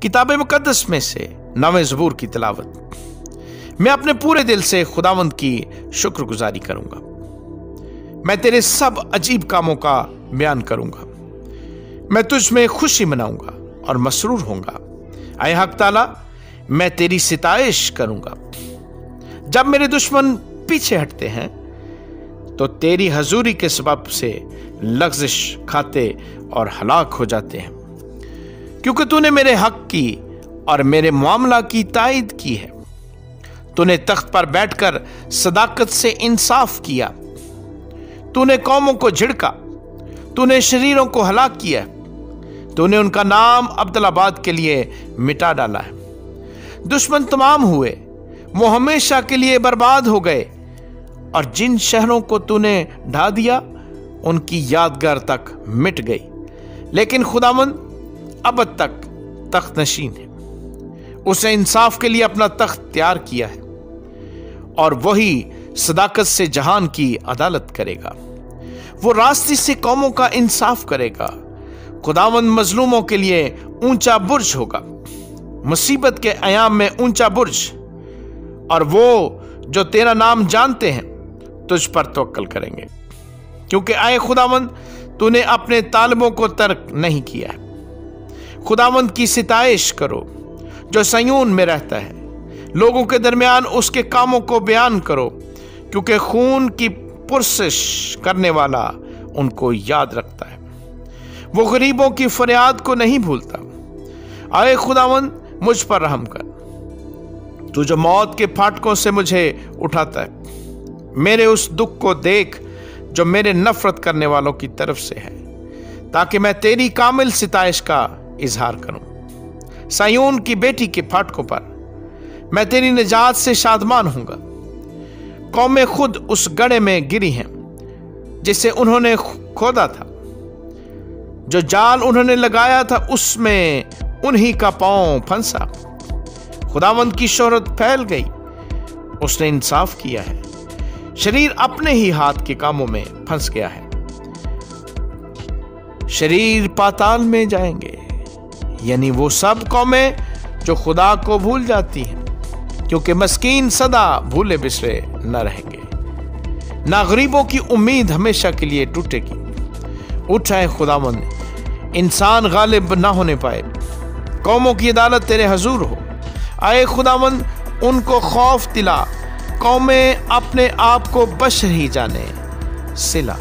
किताब मकदस में से 9वें ज़बूर की तलावत। मैं अपने पूरे दिल से खुदावंद की शुक्रगुजारी करूंगा। मैं तेरे सब अजीब कामों का बयान करूंगा। मैं तुझ में खुशी मनाऊंगा और मसरूर होऊंगा। आए हक ताला, मैं तेरी सिताइश करूंगा। जब मेरे दुश्मन पीछे हटते हैं तो तेरी हजूरी के सबब से लग़्ज़िश खाते और हलाक हो जाते हैं, क्योंकि तूने मेरे हक की और मेरे मामला की तायद की है। तूने तख्त पर बैठकर सदाकत से इंसाफ किया। तूने कौमों को झिड़का, तूने शरीरों को हलाक किया। तूने उनका नाम अब्दुलाबाद के लिए मिटा डाला है। दुश्मन तमाम हुए, वो हमेशा के लिए बर्बाद हो गए, और जिन शहरों को तूने ढा दिया उनकी यादगार तक मिट गई। लेकिन खुदावंद अब तक तख्त नशीन है। उसने इंसाफ के लिए अपना तख्त तैयार किया है, और वही सदाकत से जहान की अदालत करेगा। वो रास्ते से कौमों का इंसाफ करेगा। खुदावंद मजलूमों के लिए ऊंचा बुर्ज होगा, मुसीबत के अयाम में ऊंचा बुर्ज। और वो जो तेरा नाम जानते हैं तुझ पर तवक्कल करेंगे, क्योंकि आए खुदावंद, तूने अपने तालिबों को तर्क नहीं किया है। खुदावंद की सिताइश करो जो सयून में रहता है। लोगों के दरमियान उसके कामों को बयान करो, क्योंकि खून की पुरसिश करने वाला उनको याद रखता है। वो गरीबों की फरियाद को नहीं भूलता। आए खुदावंद, मुझ पर रहम कर। तू जो मौत के फाटकों से मुझे उठाता है, मेरे उस दुख को देख जो मेरे नफरत करने वालों की तरफ से है, ताकि मैं तेरी कामिल सिताइश का इजहार करूं। सयून की बेटी के फाटकों पर मैं तेरी निजात से शादमान होऊंगा। कौमें खुद उस गड्ढे में गिरी हैं जिसे उन्होंने खोदा था। जो जाल उन्होंने लगाया था उसमें उन्हीं का पांव फंसा। खुदावंद की शोहरत फैल गई, उसने इंसाफ किया है। शरीर अपने ही हाथ के कामों में फंस गया है। शरीर पाताल में जाएंगे, यानी वो सब कौमें जो खुदा को भूल जाती हैं, क्योंकि मस्कीन सदा भूले बिसरे न रहेंगे, ना गरीबों की उम्मीद हमेशा के लिए टूटेगी। उठ आए खुदावंद, इंसान गालिब ना होने पाए। कौमों की अदालत तेरे हजूर हो। आए खुदावंद, उनको खौफ दिला। कौमें अपने आप को बशर ही जाने सिला।